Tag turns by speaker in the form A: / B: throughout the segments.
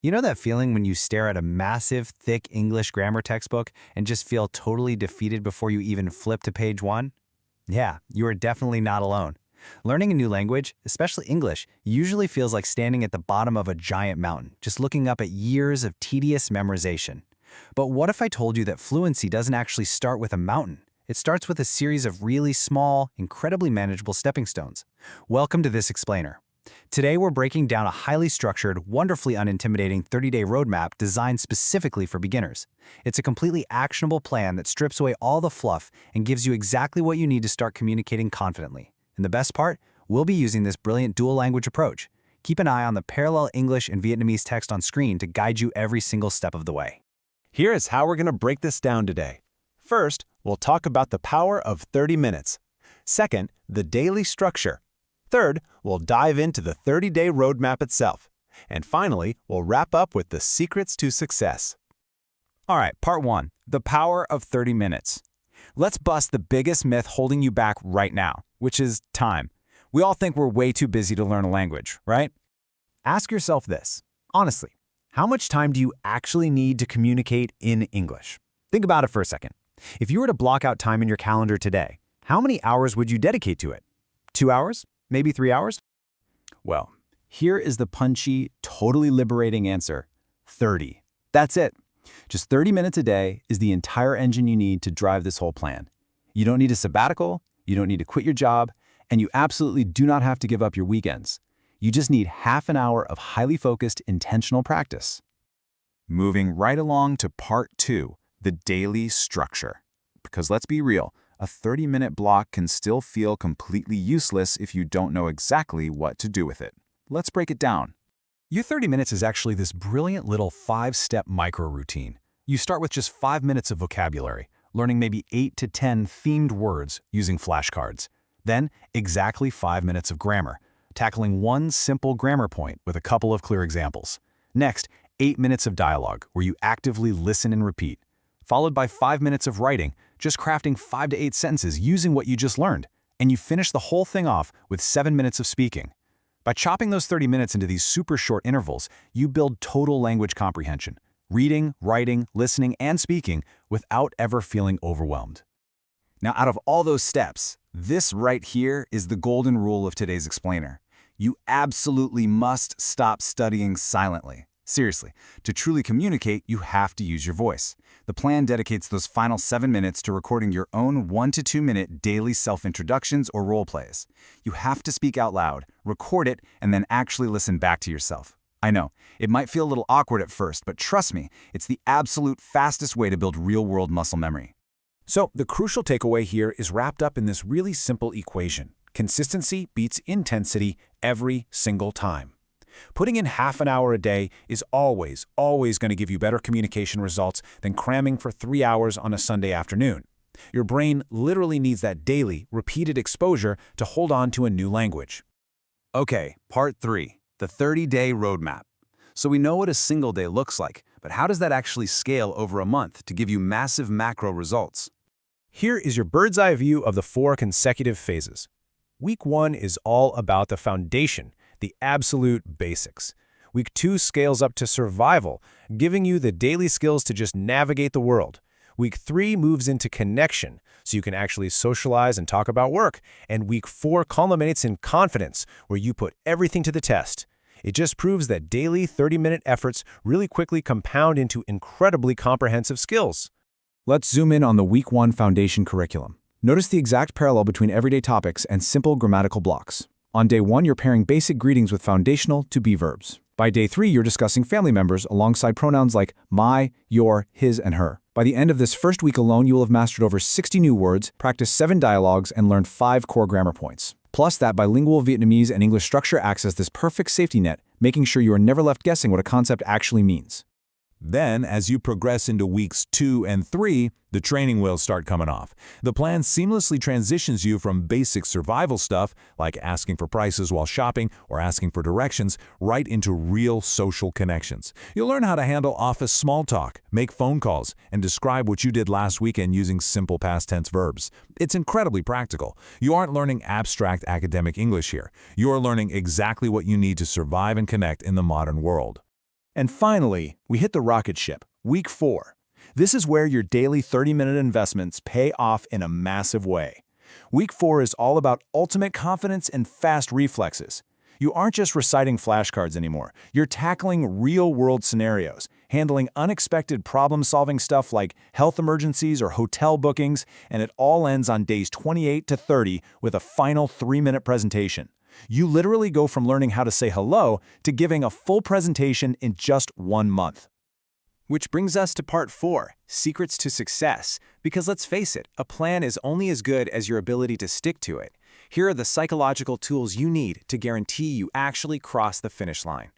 A: You know that feeling when you stare at a massive, thick English grammar textbook and just feel totally defeated before you even flip to page 1? Yeah, you are definitely not alone. Learning a new language, especially English, usually feels like standing at the bottom of a giant mountain, just looking up at years of tedious memorization. But what if I told you that fluency doesn't actually start with a mountain? It starts with a series of really small, incredibly manageable stepping stones. Welcome to this explainer. Today we're breaking down a highly structured, wonderfully unintimidating 30-day roadmap designed specifically for beginners. It's a completely actionable plan that strips away all the fluff and gives you exactly what you need to start communicating confidently. And the best part? We'll be using this brilliant dual language approach. Keep an eye on the parallel English and Vietnamese text on screen to guide you every single step of the way.
B: Here is how we're going to break this down today. First, we'll talk about the power of 30 minutes. Second, the daily structure. Third, we'll dive into the 30-day roadmap itself. And finally, we'll wrap up with the secrets to success.
A: All right, part 1, the power of 30 minutes. Let's bust the biggest myth holding you back right now, which is time. We all think we're way too busy to learn a language, right? Ask yourself this, honestly, how much time do you actually need to communicate in English? Think about it for a second. If you were to block out time in your calendar today, how many hours would you dedicate to it? 2 hours? Maybe 3 hours? Well, here is the punchy, totally liberating answer. 30. That's it. Just 30 minutes a day is the entire engine you need to drive this whole plan. You don't need a sabbatical, you don't need to quit your job, and you absolutely do not have to give up your weekends. You just need half an hour of highly focused, intentional practice.
C: Moving right along to part 2, the daily structure. Because let's be real, a 30-minute block can still feel completely useless if you don't know exactly what to do with it. Let's break it down.
D: Your 30 minutes is actually this brilliant little 5-step micro-routine. You start with just 5 minutes of vocabulary, learning maybe 8 to 10 themed words using flashcards. Then, exactly 5 minutes of grammar, tackling one simple grammar point with a couple of clear examples. Next, 8 minutes of dialogue, where you actively listen and repeat. Followed by 5 minutes of writing, just crafting 5 to 8 sentences using what you just learned. And you finish the whole thing off with 7 minutes of speaking. By chopping those 30 minutes into these super short intervals, you build total language comprehension, reading, writing, listening, and speaking without ever feeling overwhelmed.
C: Now, out of all those steps, this right here is the golden rule of today's explainer. You absolutely must stop studying silently. Seriously, to truly communicate, you have to use your voice. The plan dedicates those final 7 minutes to recording your own 1 to 2 minute daily self-introductions or role plays. You have to speak out loud, record it, and then actually listen back to yourself. I know, it might feel a little awkward at first, but trust me, it's the absolute fastest way to build real-world muscle memory.
B: So, the crucial takeaway here is wrapped up in this really simple equation. Consistency beats intensity every single time. Putting in half an hour a day is always going to give you better communication results than cramming for 3 hours on a Sunday afternoon. Your brain literally needs that daily, repeated exposure to hold on to a new language.
A: Okay, part 3, the 30-day roadmap. So we know what a single day looks like, but how does that actually scale over a month to give you massive macro results?
B: Here is your bird's eye view of the 4 consecutive phases. Week 1 is all about the foundation, the absolute basics. Week 2 scales up to survival, giving you the daily skills to just navigate the world. Week 3 moves into connection, so you can actually socialize and talk about work. And Week 4 culminates in confidence, where you put everything to the test. It just proves that daily 30-minute efforts really quickly compound into incredibly comprehensive skills.
D: Let's zoom in on the Week 1 foundation curriculum. Notice the exact parallel between everyday topics and simple grammatical blocks. On day 1, you're pairing basic greetings with foundational to-be verbs. By day 3, you're discussing family members alongside pronouns like my, your, his, and her. By the end of this first week alone, you will have mastered over 60 new words, practiced 7 dialogues, and learned 5 core grammar points. Plus, that bilingual Vietnamese and English structure acts as this perfect safety net, making sure you are never left guessing what a concept actually means.
E: Then, as you progress into weeks 2 and 3, the training wheels start coming off. The plan seamlessly transitions you from basic survival stuff, like asking for prices while shopping or asking for directions, right into real social connections. You'll learn how to handle office small talk, make phone calls, and describe what you did last weekend using simple past tense verbs. It's incredibly practical. You aren't learning abstract academic English here. You are learning exactly what you need to survive and connect in the modern world.
B: And finally, we hit the rocket ship, week 4. This is where your daily 30-minute investments pay off in a massive way. Week 4 is all about ultimate confidence and fast reflexes. You aren't just reciting flashcards anymore. You're tackling real-world scenarios, handling unexpected problem-solving stuff like health emergencies or hotel bookings, and it all ends on days 28 to 30 with a final 3-minute presentation. You literally go from learning how to say hello to giving a full presentation in just 1 month.
D: Which brings us to part 4, secrets to success. Because let's face it, a plan is only as good as your ability to stick to it. Here are the psychological tools you need to guarantee you actually cross the finish line.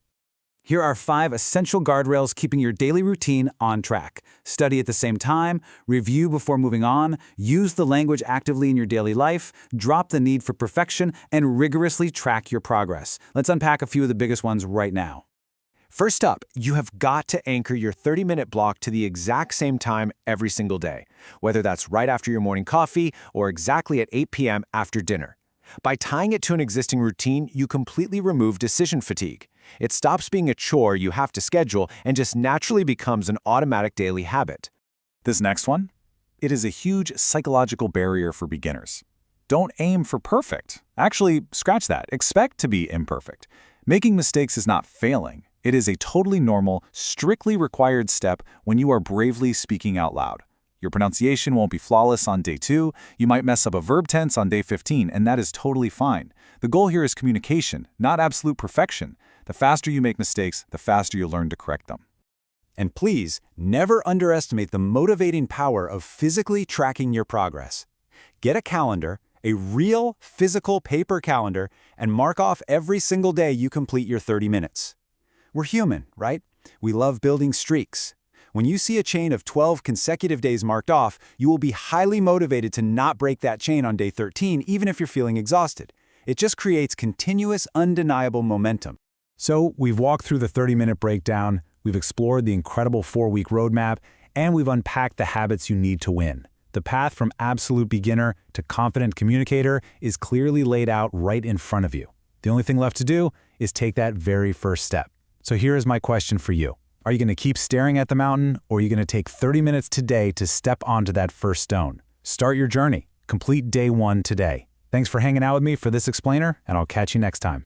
A: Here are 5 essential guardrails keeping your daily routine on track. Study at the same time, review before moving on, use the language actively in your daily life, drop the need for perfection, and rigorously track your progress. Let's unpack a few of the biggest ones right now.
B: First up, you have got to anchor your 30-minute block to the exact same time every single day, whether that's right after your morning coffee or exactly at 8 p.m. after dinner. By tying it to an existing routine, you completely remove decision fatigue. It stops being a chore you have to schedule and just naturally becomes an automatic daily habit.
C: This next one? It is a huge psychological barrier for beginners. Don't aim for perfect. Actually, scratch that. Expect to be imperfect. Making mistakes is not failing. It is a totally normal, strictly required step when you are bravely speaking out loud. Your pronunciation won't be flawless on day 2, you might mess up a verb tense on day 15, and that is totally fine. The goal here is communication, not absolute perfection. The faster you make mistakes, the faster you'll learn to correct them.
A: And please, never underestimate the motivating power of physically tracking your progress. Get a calendar, a real physical paper calendar, and mark off every single day you complete your 30 minutes. We're human, right? We love building streaks. When you see a chain of 12 consecutive days marked off, you will be highly motivated to not break that chain on day 13, even if you're feeling exhausted. It just creates continuous, undeniable momentum.
D: So we've walked through the 30-minute breakdown, we've explored the incredible 4-week roadmap, and we've unpacked the habits you need to win. The path from absolute beginner to confident communicator is clearly laid out right in front of you. The only thing left to do is take that very first step. So here is my question for you. Are you going to keep staring at the mountain, or are you going to take 30 minutes today to step onto that first stone? Start your journey. Complete day 1 today. Thanks for hanging out with me for this explainer, and I'll catch you next time.